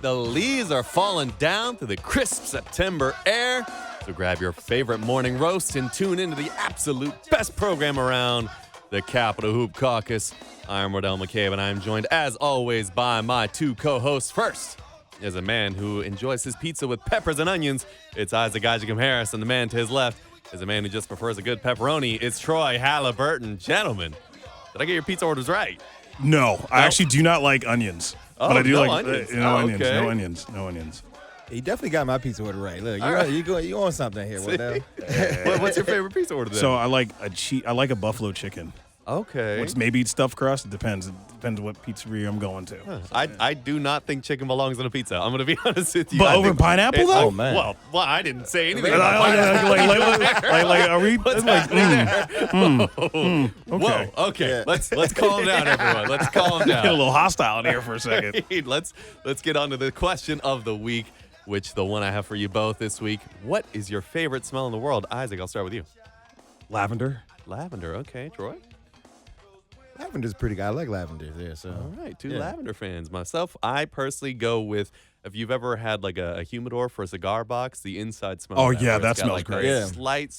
The leaves are falling down through the crisp September air. So grab your favorite morning roast and tune into the absolute best program around, the Capitol Hoop Caucus. I'm Rodell McCabe, and I'm joined, as always, by my two co-hosts. First is a man who enjoys his pizza with peppers and onions. It's Isaac Harris, and the man to his left is a man who just prefers a good pepperoni. It's Troy Halliburton. Gentlemen, did I get your pizza orders right? No, I actually do not like onions. But I do no like onions. onions. Okay. No onions. You definitely got my pizza order right. Look, you on something here, Wardell. What's your favorite pizza order then? So I like a buffalo chicken. Okay. Which maybe it's stuffed crust. It depends. It depends what pizzeria I'm going to. I do not think chicken belongs on a pizza. I'm going to be honest with you. But over pineapple, though? Oh, man. Well, I didn't say anything Like, about pineapple. are we? What's Like, happening okay. Whoa, okay. Yeah. Let's calm down, everyone. Let's calm Get a down. little hostile in here for a second. Let's get on to the question of the week, which the one I have for you both this week. What is your favorite smell in the world? Isaac, I'll start with you. Lavender. Lavender. Okay, Troy. Lavender's pretty good. I like lavender there. So All right, two Yeah. lavender fans. Myself, I personally go with, if you've ever had like a humidor for a cigar box, the inside smell. Oh, of yeah, where that it's got, smells like, great. the Yeah. Slight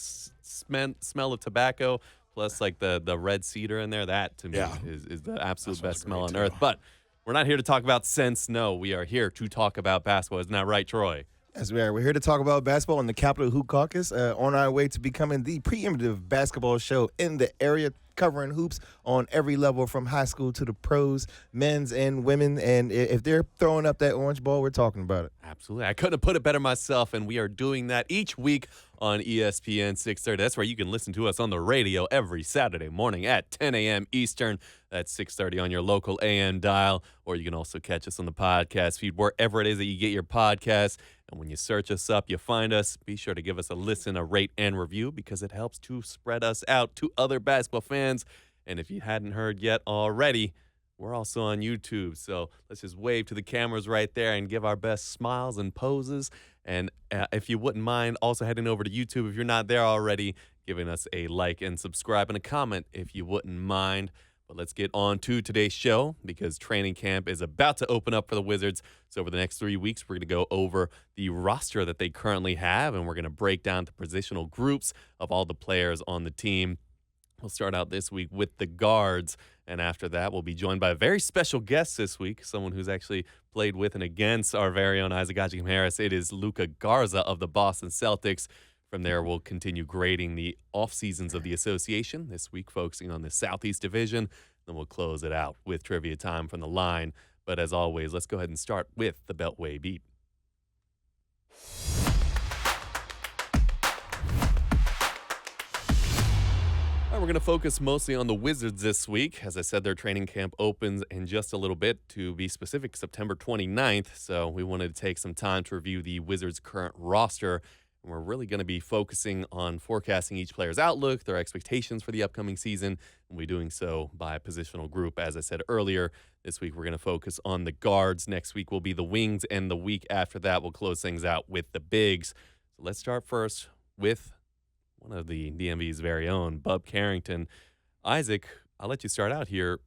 smell of tobacco, plus like the red cedar in there. That to me Yeah. is the absolute That smells best smell on great, earth. too. But we're not here to talk about scents. No, we are here to talk about basketball. Isn't that right, Troy? Yes, we're here to talk about basketball in the Capitol Hoop Caucus, on our way to becoming the preeminent basketball show in the area, covering hoops on every level from high school to the pros, men's and women. And if they're throwing up that orange ball, we're talking about it. Absolutely. I couldn't have put it better myself, and we are doing that each week on ESPN 630. That's where you can listen to us on the radio every Saturday morning at 10 a.m. Eastern. That's 630 on your local AM dial, or you can also catch us on the podcast feed wherever it is that you get your podcasts. And when you search us up, you find us. Be sure to give us a listen, a rate, and review, because it helps to spread us out to other basketball fans. And if you hadn't heard yet already, we're also on YouTube, so let's just wave to the cameras right there and give our best smiles and poses. And if you wouldn't mind also heading over to YouTube if you're not there already, giving us a like and subscribe and a comment if you wouldn't mind. But let's get on to today's show, because training camp is about to open up for the Wizards. So over the next 3 weeks, we're going to go over the roster that they currently have, and we're going to break down the positional groups of all the players on the team. We'll start out this week with the guards, and after that, we'll be joined by a very special guest this week, someone who's actually played with and against our very own Isaac Harris. It is Luka Garza of the Boston Celtics. From there, we'll continue grading the off seasons of the association, this week focusing on the Southeast Division. Then we'll close it out with trivia time from the line. But as always, let's go ahead and start with the Beltway Beat. We're going to focus mostly on the Wizards this week. As I said, their training camp opens in just a little bit, to be specific, September 29th. So we wanted to take some time to review the Wizards' current roster. And we're really going to be focusing on forecasting each player's outlook, their expectations for the upcoming season, and we're doing so by a positional group. As I said earlier, this week we're going to focus on the guards. Next week will be the wings, and the week after that we'll close things out with the bigs. So let's start first with one of the DMV's very own, Bub Carrington. Isaac, I'll let you start out here.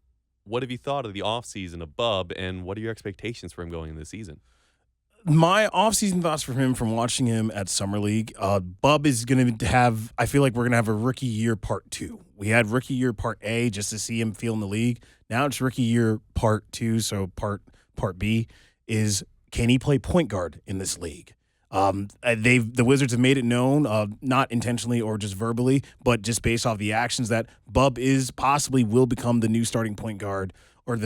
What have you thought of the offseason of Bub, and what are your expectations for him going into the season? My offseason thoughts for him from watching him at Summer League, Bub is going to have, I feel like we're going to have a rookie year part 2. We had rookie year part A just to see him feel in the league. Now it's rookie year part 2, so part B is, can he play point guard in this league? The Wizards have made it known, not intentionally or just verbally, but just based off the actions, that Bub possibly will become the new starting point guard, or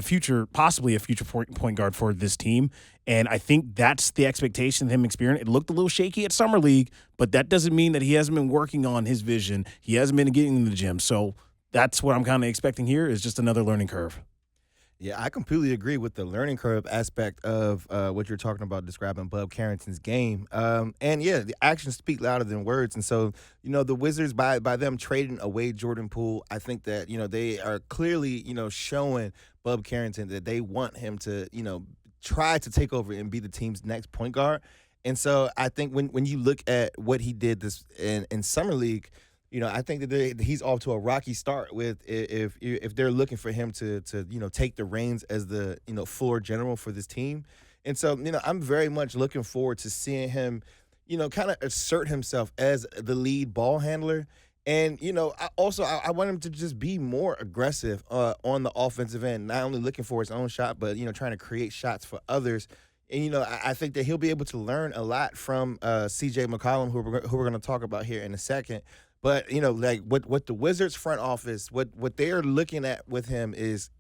possibly a future point guard for this team. And I think that's the expectation of him experiencing. It looked a little shaky at Summer League, but that doesn't mean that he hasn't been working on his vision. He hasn't been getting in the gym. So that's what I'm kind of expecting here, is just another learning curve. Yeah, I completely agree with the learning curve aspect of what you're talking about, describing Bub Carrington's game. And yeah, the actions speak louder than words. And so, the Wizards, by them trading away Jordan Poole, I think that, they are clearly, showing Bub Carrington that they want him to, try to take over and be the team's next point guard. And so I think when you look at what he did this in Summer League, I think that he's off to a rocky start with if they're looking for him to take the reins as the floor general for this team. And so, I'm very much looking forward to seeing him, kind of assert himself as the lead ball handler. And, I want him to just be more aggressive on the offensive end, not only looking for his own shot, but, trying to create shots for others. And, I think that he'll be able to learn a lot from CJ McCollum, who we're going to talk about here in a second. But, like what the Wizards front office, what they're looking at with him is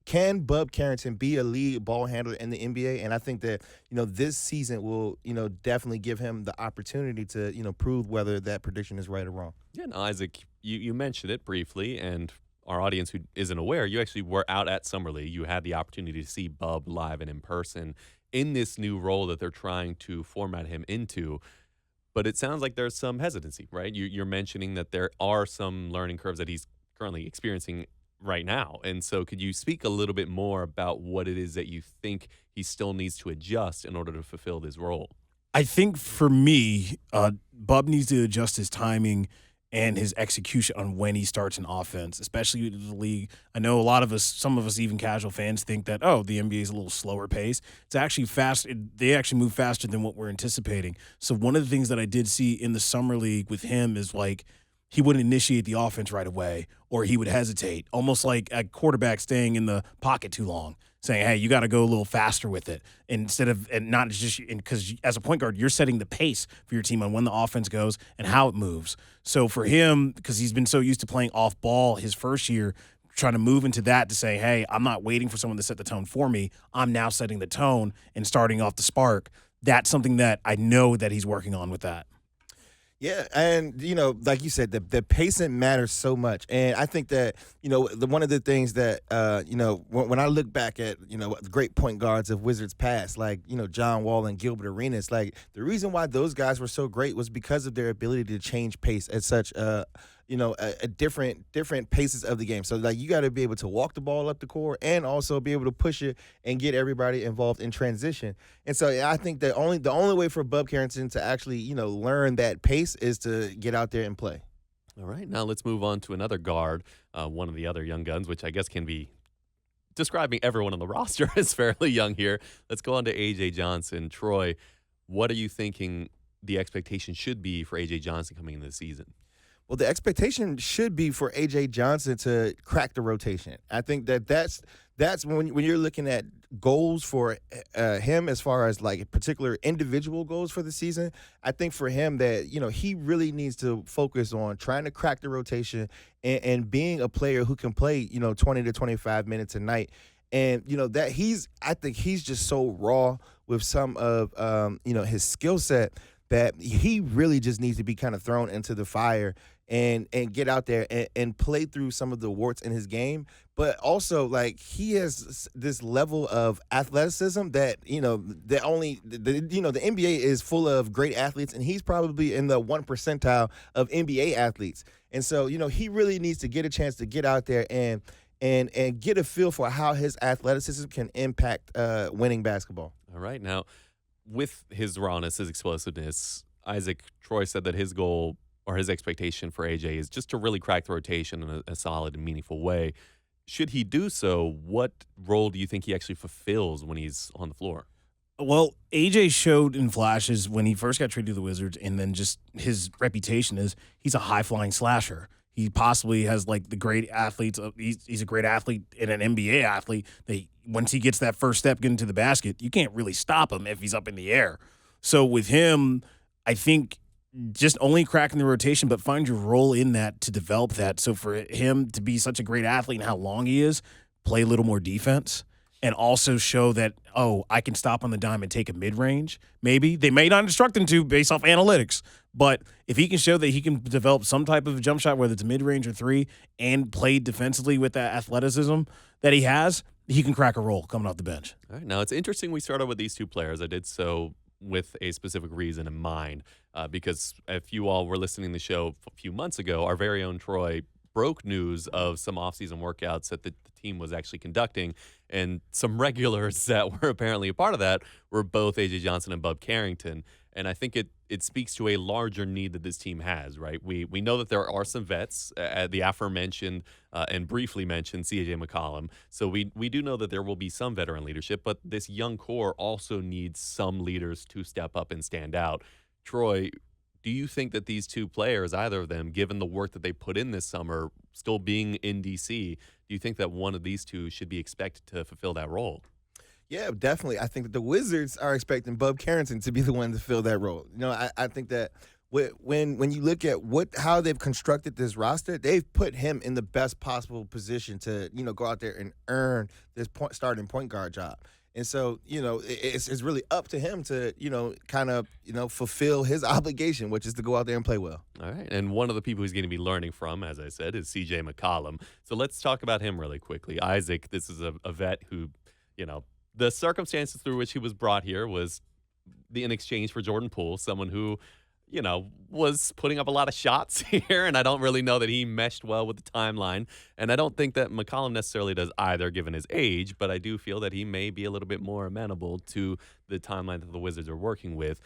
can Bub Carrington be a lead ball handler in the NBA? And I think that, this season will, definitely give him the opportunity to, prove whether that prediction is right or wrong. Yeah, and Isaac, you mentioned it briefly, and our audience who isn't aware, you actually were out at Summer League. You had the opportunity to see Bub live and in person in this new role that they're trying to format him into. But it sounds like there's some hesitancy, right? You're mentioning that there are some learning curves that he's currently experiencing right now. And so could you speak a little bit more about what it is that you think he still needs to adjust in order to fulfill this role? I think for me, Bub needs to adjust his timing and his execution on when he starts an offense, especially with the league. I know a lot of us, some of us even casual fans, think that, the NBA is a little slower pace. It's actually fast. They actually move faster than what we're anticipating. So one of the things that I did see in the Summer League with him is like he wouldn't initiate the offense right away, or he would hesitate, almost like a quarterback staying in the pocket too long, saying, hey, you got to go a little faster with it instead of, and not just because as a point guard, you're setting the pace for your team on when the offense goes and how it moves. So for him, because he's been so used to playing off ball his first year, trying to move into that to say, hey, I'm not waiting for someone to set the tone for me. I'm now setting the tone and starting off the spark. That's something that I know that he's working on with that. Yeah, and like you said, the pacing matters so much, and I think that one of the things that when I look back at the great point guards of Wizards past, like John Wall and Gilbert Arenas, like the reason why those guys were so great was because of their ability to change pace at such a different paces of the game. So like you got to be able to walk the ball up the court and also be able to push it and get everybody involved in transition. And so I think that the only way for Bub Carrington to actually learn that pace is to get out there and play. All right, now let's move on to another guard, one of the other young guns, which I guess can be describing everyone on the roster as fairly young here. Let's go on to A.J. Johnson. Troy, what are you thinking the expectation should be for A.J. Johnson coming into the season? Well, the expectation should be for A.J. Johnson to crack the rotation. I think that's when you're looking at goals for him as far as like particular individual goals for the season. I think for him that he really needs to focus on trying to crack the rotation and being a player who can play 20 to 25 minutes a night. And I think he's just so raw with some of his skill set that he really just needs to be kind of thrown into the fire and get out there and play through some of the warts in his game. But also, like, he has this level of athleticism that, the NBA is full of great athletes, and he's probably in the 1 percentile of NBA athletes. And so, he really needs to get a chance to get out there and get a feel for how his athleticism can impact winning basketball. All right. Now, with his rawness, his explosiveness, Isaac, Troy said that his goal or his expectation for AJ is just to really crack the rotation in a solid and meaningful way. Should he do so, what role do you think he actually fulfills when he's on the floor? Well, AJ showed in flashes when he first got traded to the Wizards, and then just his reputation is he's a high-flying slasher. He possibly has like the great athletes. He's a great athlete and an NBA athlete. Once he gets that first step getting to the basket, you can't really stop him if he's up in the air. So with him, I think just only cracking the rotation, but find your role in that to develop that. So for him to be such a great athlete and how long he is, play a little more defense. And also show that, I can stop on the dime and take a mid-range. Maybe. They may not instruct him to based off analytics. But if he can show that he can develop some type of jump shot, whether it's mid-range or three, and play defensively with that athleticism that he has, he can crack a roll coming off the bench. All right. Now, it's interesting we started with these two players. I did so with a specific reason in mind because if you all were listening to the show a few months ago, our very own Troy broke news of some offseason workouts that the team was actually conducting. And some regulars that were apparently a part of that were both A.J. Johnson and Bub Carrington. And I think it speaks to a larger need that this team has, right? We know that there are some vets, the aforementioned and briefly mentioned C.J. McCollum. So we do know that there will be some veteran leadership, but this young core also needs some leaders to step up and stand out. Troy, do you think that these two players, either of them, given the work that they put in this summer, still being in D.C., do you think that one of these two should be expected to fulfill that role? Yeah, definitely. I think that the Wizards are expecting Bub Carrington to be the one to fill that role. I think that when you look at how they've constructed this roster, they've put him in the best possible position to go out there and earn this starting point guard job. And so it's really up to him to kind of fulfill his obligation, which is to go out there and play well. All right, and one of the people he's going to be learning from, as I said, is C.J. McCollum. So let's talk about him really quickly. Isaac, this is a vet who, the circumstances through which he was brought here was in exchange for Jordan Poole, someone who, was putting up a lot of shots here, and I don't really know that he meshed well with the timeline. And I don't think that McCollum necessarily does either, given his age, but I do feel that he may be a little bit more amenable to the timeline that the Wizards are working with.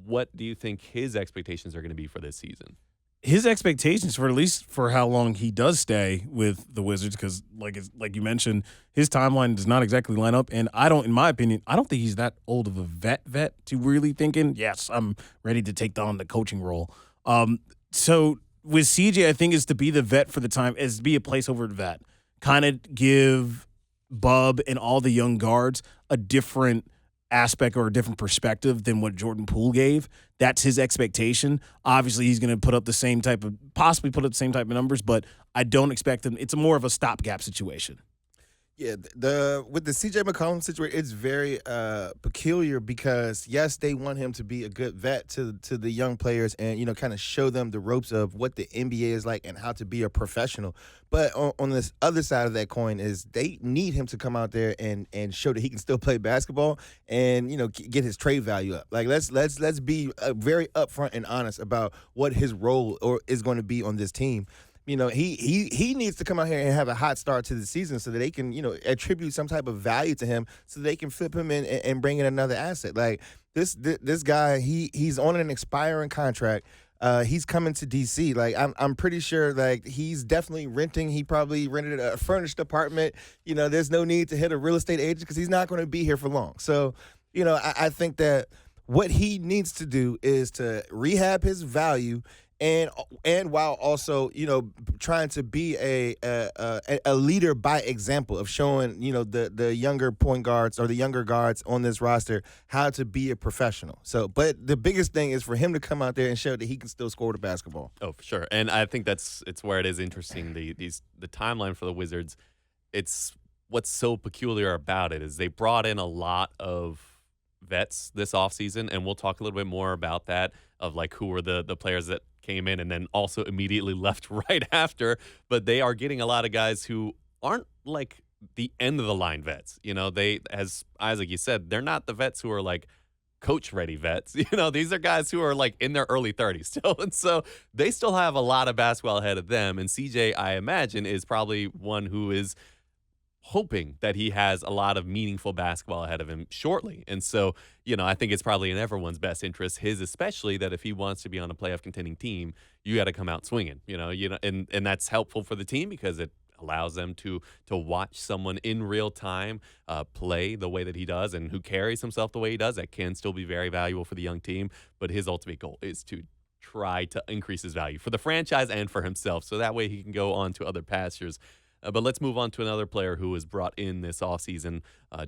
What do you think his expectations are going to be for this season? His expectations for at least for how long he does stay with the Wizards, because like you mentioned, his timeline does not exactly line up. And in my opinion, I don't think he's that old of a vet to really thinking, yes, I'm ready to take on the coaching role. So with CJ, I think is to be the vet for the time, is to be a placeholder vet, kind of give Bub and all the young guards a different aspect or a different perspective than what Jordan Poole gave. That's his expectation. Obviously, he's going to possibly put up the same type of numbers, but I don't expect him. It's more of a stopgap situation. Yeah, with the C.J. McCollum situation, it's very peculiar because, yes, they want him to be a good vet to the young players and, kind of show them the ropes of what the NBA is like and how to be a professional. But on this other side of that coin is they need him to come out there and show that he can still play basketball and, get his trade value up. Like, let's be very upfront and honest about what his role is going to be on this team. He needs to come out here and have a hot start to the season so that they can, attribute some type of value to him so they can flip him in and bring in another asset. Like this guy, he's on an expiring contract. He's coming to DC. Like I'm pretty sure like he's definitely renting. He probably rented a furnished apartment. There's no need to hit a real estate agent because he's not going to be here for long. So, I think that what he needs to do is to rehab his value and while also trying to be a leader by example of showing the younger point guards or the younger guards on this roster how to be a professional. So but the biggest thing is for him to come out there and show that he can still score the basketball. Oh, for sure. And I think it's where it is interesting, the timeline for the Wizards. It's what's so peculiar about it is they brought in a lot of vets this offseason, and we'll talk a little bit more about that, of like who were the players that came in and then also immediately left right after. But they are getting a lot of guys who aren't like the end of the line vets. They, as Isaac, you said, they're not the vets who are like coach ready vets. These are guys who are like in their early 30s still. And so they still have a lot of basketball ahead of them. And CJ, I imagine, is probably one who is hoping that he has a lot of meaningful basketball ahead of him shortly. And so, I think it's probably in everyone's best interest, his especially, that if he wants to be on a playoff contending team, you got to come out swinging, and that's helpful for the team because it allows them to watch someone in real time play the way that he does and who carries himself the way he does. That can still be very valuable for the young team, but his ultimate goal is to try to increase his value for the franchise and for himself, so that way he can go on to other pastures. But let's move on to another player who was brought in this offseason,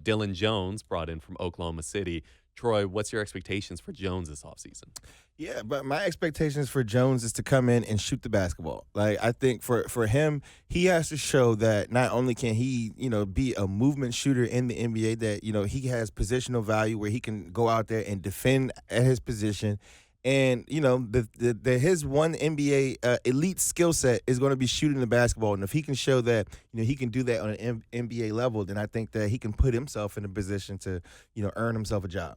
Dillon Jones, brought in from Oklahoma City. Troy, what's your expectations for Jones this offseason? Yeah, but my expectations for Jones is to come in and shoot the basketball. Like, I think for him, he has to show that not only can he, be a movement shooter in the NBA, that, he has positional value where he can go out there and defend at his position. And, his one NBA elite skill set is going to be shooting the basketball. And if he can show that, he can do that on an NBA level, then I think that he can put himself in a position to, earn himself a job.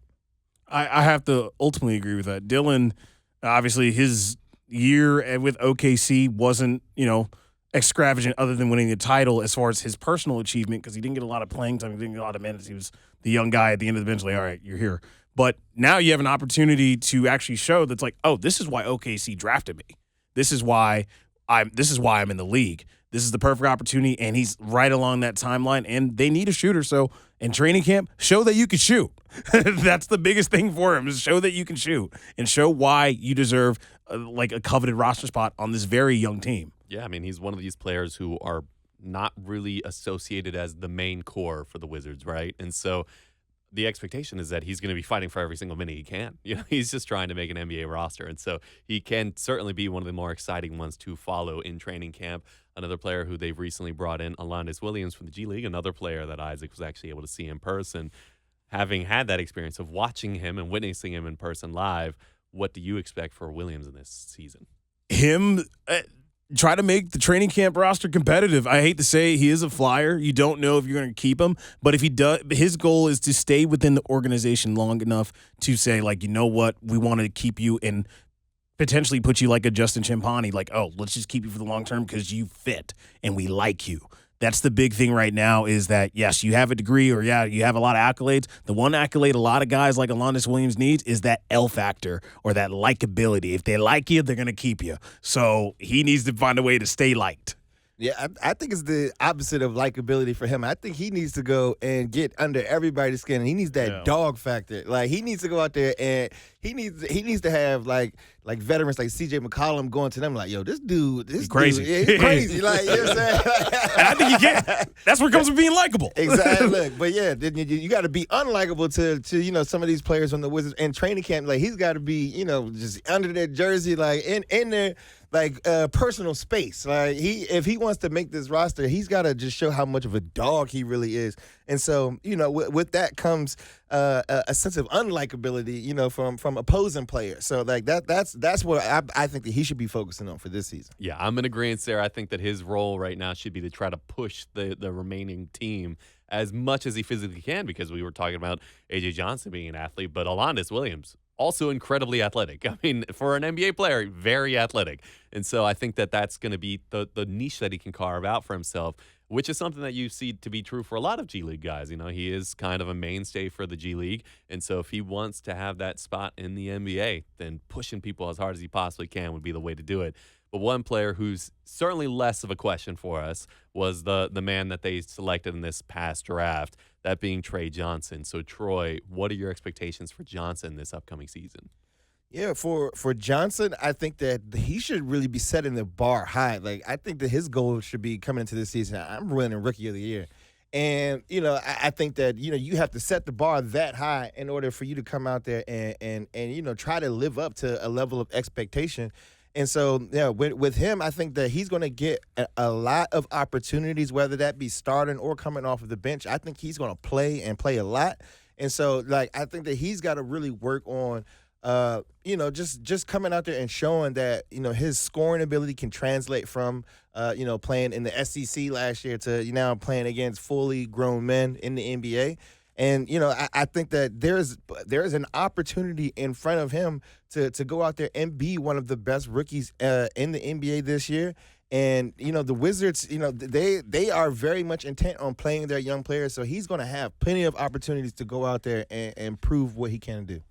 I have to ultimately agree with that. Dillon, obviously, his year with OKC wasn't, extravagant other than winning the title as far as his personal achievement, because he didn't get a lot of playing time, he didn't get a lot of minutes. He was the young guy at the end of the bench, like, all right, you're here. But now you have an opportunity to actually show that's like, oh, this is why OKC drafted me. This is why I'm in the league. This is the perfect opportunity, and he's right along that timeline, and they need a shooter. So in training camp, show that you can shoot. That's the biggest thing for him, is show that you can shoot and show why you deserve like a coveted roster spot on this very young team. Yeah, I mean, he's one of these players who are not really associated as the main core for the Wizards, right? And so the expectation is that he's going to be fighting for every single minute he can. You know, he's just trying to make an NBA roster. And so he can certainly be one of the more exciting ones to follow in training camp. Another player who they've recently brought in, Alondes Williams from the G League, another player that Isaac was actually able to see in person. Having had that experience of watching him and witnessing him in person live, what do you expect for Williams in this season? Him try to make the training camp roster competitive. I hate to say he is a flyer. You don't know if you're going to keep him, but if he does, his goal is to stay within the organization long enough to say, like, you know what, we want to keep you and potentially put you like a Justin Champagnie, like, oh, let's just keep you for the long term because you fit and we like you. That's the big thing right now, is that, yes, you have a degree, or, yeah, you have a lot of accolades. The one accolade a lot of guys like Alondes Williams needs is that L factor, or that likability. If they like you, they're going to keep you. So he needs to find a way to stay liked. Yeah, I think it's the opposite of likability for him. I think he needs to go and get under everybody's skin. He needs that dog factor. Like, he needs to go out there and he needs to have like veterans like CJ McCollum going to them like, yo, this dude, he's crazy. He's crazy. Like, you know what I'm saying? And I think he can. That's where it comes from being likable. Exactly. Look, but yeah, you got to be unlikable to some of these players on the Wizards in training camp. Like, he's got to be, just under their jersey, like in their personal space. Like, if he wants to make this roster, he's got to just show how much of a dog he really is. And so, with that comes a sense of unlikability, from opposing players. So, like, that's what I think that he should be focusing on for this season. Yeah, I'm in agreement, Sarah. I think that his role right now should be to try to push the remaining team as much as he physically can, because we were talking about A.J. Johnson being an athlete, but Alondes Williams, also incredibly athletic. I mean, for an NBA player, very athletic. And so I think that that's going to be the niche that he can carve out for himself, which is something that you see to be true for a lot of G League guys. He is kind of a mainstay for the G League. And so if he wants to have that spot in the NBA, then pushing people as hard as he possibly can would be the way to do it. But one player who's certainly less of a question for us was the man that they selected in this past draft, that being Trey Johnson. So, Troy, what are your expectations for Johnson this upcoming season? Yeah, for Johnson, I think that he should really be setting the bar high. Like, I think that his goal should be coming into this season, I'm winning Rookie of the Year. And, I think that, you have to set the bar that high in order for you to come out there and try to live up to a level of expectation. And so, yeah, with him, I think that he's going to get a lot of opportunities, whether that be starting or coming off of the bench. I think he's going to play a lot. And so, like, I think that he's got to really work on, just coming out there and showing that, his scoring ability can translate from, playing in the SEC last year to now playing against fully grown men in the NBA. And, I think that there's an opportunity in front of him to go out there and be one of the best rookies in the NBA this year. And, the Wizards, they are very much intent on playing their young players. So he's going to have plenty of opportunities to go out there and prove what he can do.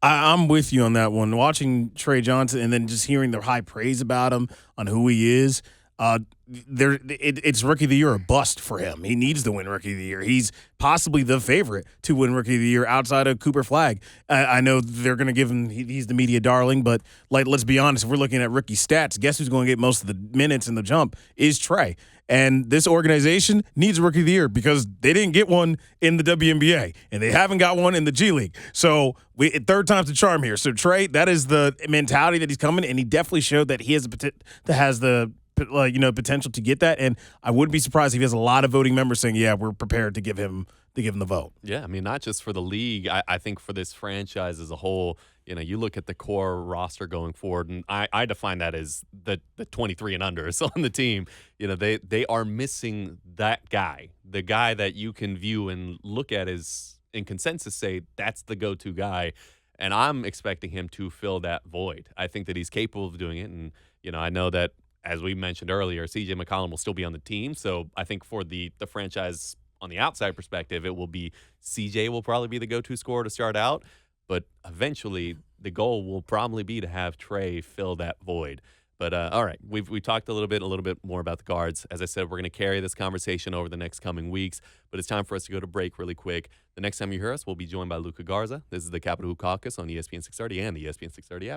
I'm with you on that one. Watching Trey Johnson and then just hearing the high praise about him on who he is, it's Rookie of the Year or bust for him. He needs to win Rookie of the Year. He's possibly the favorite to win Rookie of the Year outside of Cooper Flagg. I know they're going to give him, he's the media darling, but let's be honest, if we're looking at rookie stats, guess who's going to get most of the minutes in the jump is Trey. And this organization needs a Rookie of the Year because they didn't get one in the WNBA, and they haven't got one in the G League. So third time's the charm here. So Trey, that is the mentality that he's coming, and he definitely showed that he has the potential to get that. And I wouldn't be surprised if he has a lot of voting members saying, yeah, we're prepared to give him the vote. Yeah, I mean, not just for the league. I think for this franchise as a whole, you look at the core roster going forward, and I define that as the 23 and unders on the team. They are missing that guy, the guy that you can view and look at as, in consensus, say that's the go-to guy. And I'm expecting him to fill that void. I think that he's capable of doing it. And, I know that as we mentioned earlier, CJ McCollum will still be on the team. So I think for the franchise on the outside perspective, it will be CJ will probably be the go-to scorer to start out. But eventually, the goal will probably be to have Trey fill that void. But all right, we talked a little bit more about the guards. As I said, we're going to carry this conversation over the next coming weeks. But it's time for us to go to break really quick. The next time you hear us, we'll be joined by Luca Garza. This is the Capitol Hoop Caucus on ESPN 630 and the ESPN 630 app.